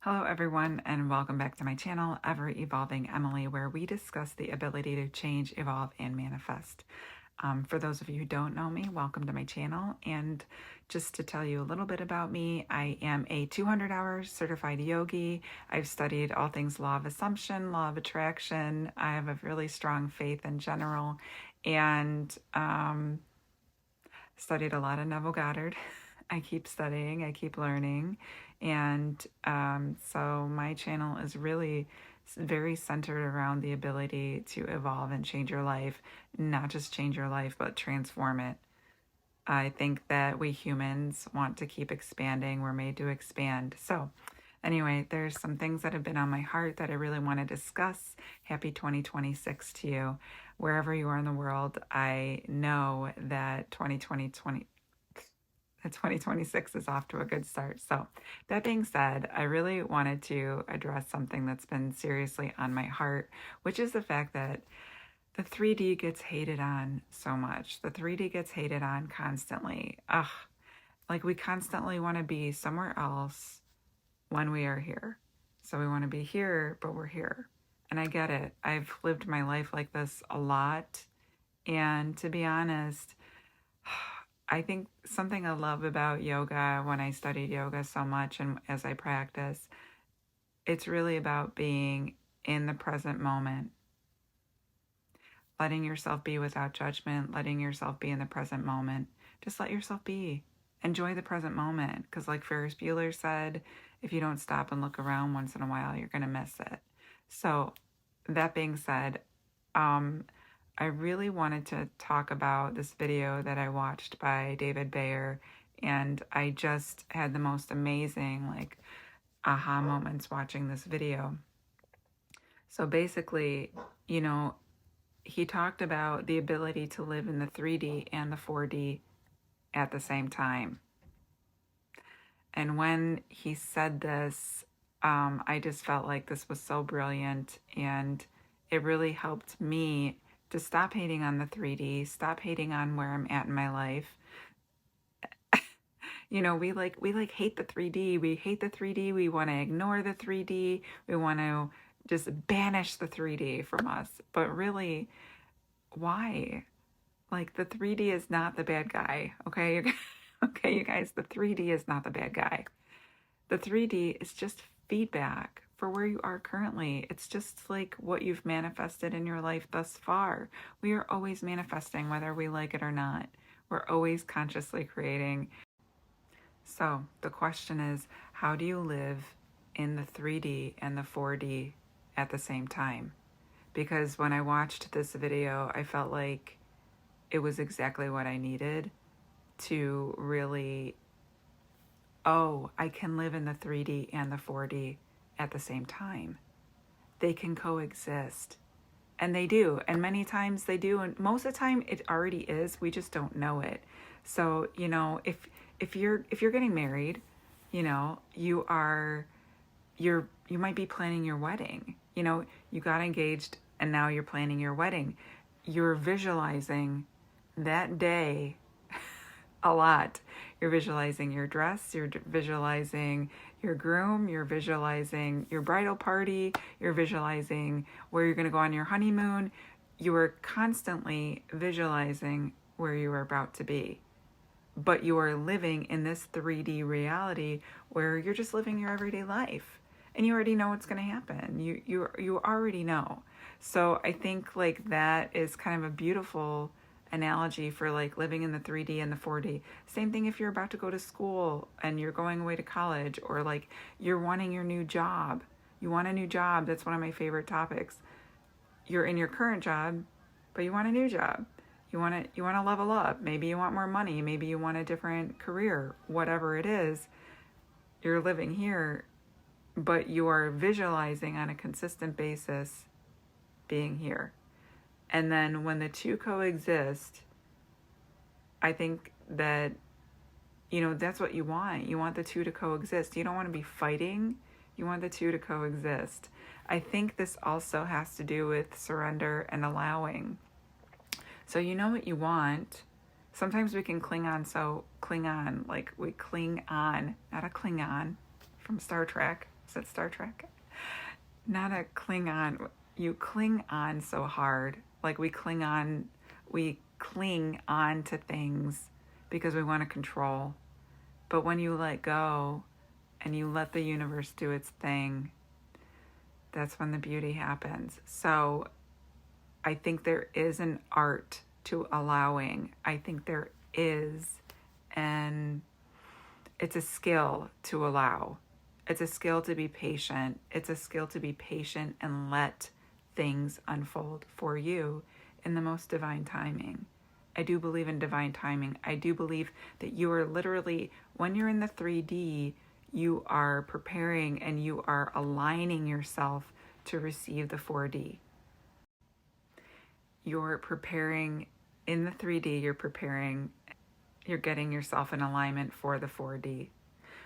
Hello everyone and welcome back to my channel, Ever Evolving Emily, where we discuss the ability to change, evolve, and manifest. For those of you who don't know me, welcome to my channel. And just to tell you a little bit about me, I am a 200-hour certified yogi. I've studied all things law of assumption, law of attraction. I have a really strong faith in general, and studied a lot of Neville Goddard. I keep studying, I keep learning. And so my channel is really very centered around the ability to evolve and change your life, not just change your life, but transform it. I think that we humans want to keep expanding. We're made to expand. So anyway, there's some things that have been on my heart that I really want to discuss. Happy 2026 to you. Wherever you are in the world, I know that 2026 is off to a good start. So that being said, I really wanted to address something that's been seriously on my heart, which is the fact that the 3D gets hated on so much. The 3D gets hated on constantly. Ugh, like we constantly want to be somewhere else when we are here. So we want to be here, but we're here. And I get it. I've lived my life like this a lot. And to be honest, I think something I love about yoga when I studied yoga so much and as I practice, it's really about being in the present moment, letting yourself be without judgment, letting yourself be in the present moment. Just let yourself be. Enjoy the present moment. Because like Ferris Bueller said, if you don't stop and look around once in a while, you're going to miss it. So that being said, I really wanted to talk about this video that I watched by David Bayer, and I just had the most amazing aha moments watching this video. So basically, he talked about the ability to live in the 3D and the 4D at the same time. And when he said this, I just felt like this was so brilliant, and it really helped me to stop hating on the 3D, stop hating on where I'm at in my life. We hate the 3D. We hate the 3D. We want to ignore the 3D. We want to just banish the 3D from us. But really, why? Like, the 3D is not the bad guy, okay? Okay, you guys, the 3D is not the bad guy. The 3D is just feedback for where you are currently. It's just like what you've manifested in your life thus far. We are always manifesting, whether we like it or not. We're always consciously creating. So the question is, how do you live in the 3D and the 4D at the same time? Because when I watched this video, I felt like it was exactly what I needed to really, I can live in the 3D and the 4D at the same time. They can coexist. And they do. And many times they do. And most of the time it already is. We just don't know it. So, if you're getting married, you might be planning your wedding. You got engaged and now you're planning your wedding. You're visualizing that day a lot. You're visualizing your dress, you're visualizing your groom, you're visualizing your bridal party, you're visualizing where you're going to go on your honeymoon. You are constantly visualizing where you are about to be. But you are living in this 3D reality where you're just living your everyday life. And you already know what's going to happen. You already know. So I think that is kind of a beautiful analogy for living in the 3D and the 4D. Same thing if you're about to go to school and you're going away to college, or you're wanting your new job. You want a new job. That's one of my favorite topics. You're in your current job, but you want a new job. You want to level up. Maybe you want more money. Maybe you want a different career. Whatever it is, you're living here, but you are visualizing on a consistent basis being here. And then when the two coexist, I think that, that's what you want. You want the two to coexist. You don't want to be fighting. You want the two to coexist. I think this also has to do with surrender and allowing. So you know what you want. Sometimes we can cling on, like we cling on, not a Klingon from Star Trek. Is it Star Trek? Not a cling on. You cling on so hard. Like we cling on to things because we want to control. But when you let go and you let the universe do its thing, that's when the beauty happens. So I think there is an art to allowing. I think there is, and it's a skill to allow. It's a skill to be patient. It's a skill to be patient and let things unfold for you in the most divine timing. I do believe in divine timing. I do believe that you are literally, when you're in the 3D, you are preparing and you are aligning yourself to receive the 4D. You're preparing in the 3D, you're getting yourself in alignment for the 4D.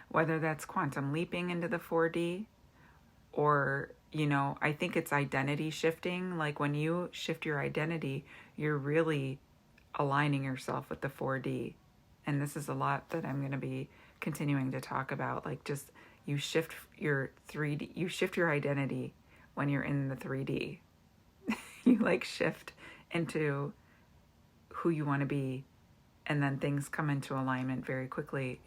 Whether that's quantum leaping into the 4D or, I think it's identity shifting. Like when you shift your identity, you're really aligning yourself with the 4D. And this is a lot that I'm going to be continuing to talk about. Like just you shift your 3D, you shift your identity when you're in the 3D. You like shift into who you want to be, and then things come into alignment very quickly.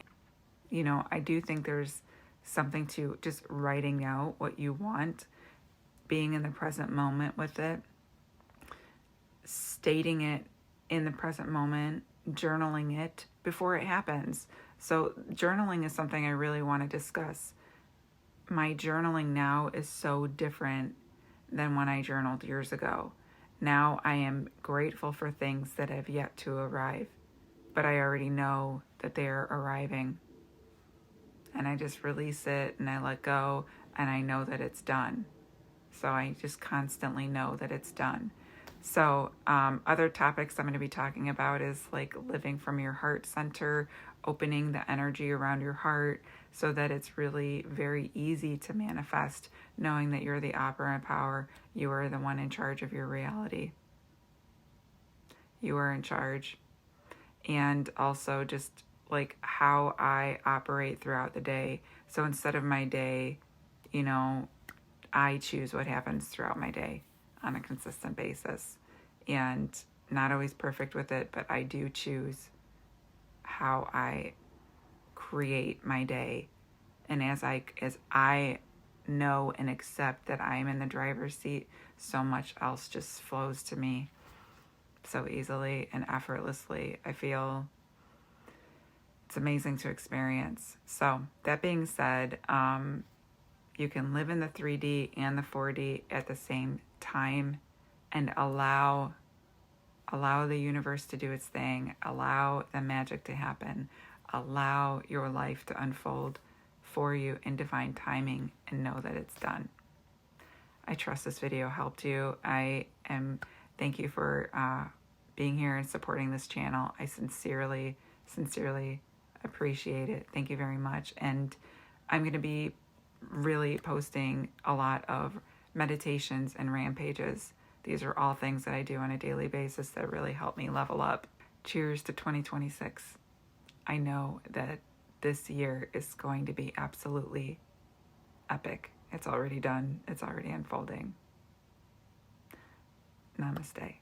I do think there's something to just writing out what you want, being in the present moment with it, stating it in the present moment, journaling it before it happens. So journaling is something I really want to discuss. My journaling now is so different than when I journaled years ago. Now I am grateful for things that have yet to arrive, but I already know that they are arriving. And I just release it and I let go and I know that it's done. So I just constantly know that it's done. So other topics I'm going to be talking about is like living from your heart center, opening the energy around your heart so that it's really very easy to manifest, knowing that you're the operant power. You are the one in charge of your reality. You are in charge. And also just like how I operate throughout the day. So instead of my day, I choose what happens throughout my day on a consistent basis. And not always perfect with it, but I do choose how I create my day. And as I know and accept that I am in the driver's seat, so much else just flows to me so easily and effortlessly. I feel it's amazing to experience. So that being said, you can live in the 3D and the 4D at the same time and allow the universe to do its thing, allow the magic to happen, allow your life to unfold for you in divine timing, and know that it's done. I trust this video helped you. Thank you for being here and supporting this channel. I sincerely appreciate it. Thank you very much. And I'm going to be really posting a lot of meditations and rampages. These are all things that I do on a daily basis that really help me level up. Cheers to 2026. I know that this year is going to be absolutely epic. It's already done. It's already unfolding. Namaste.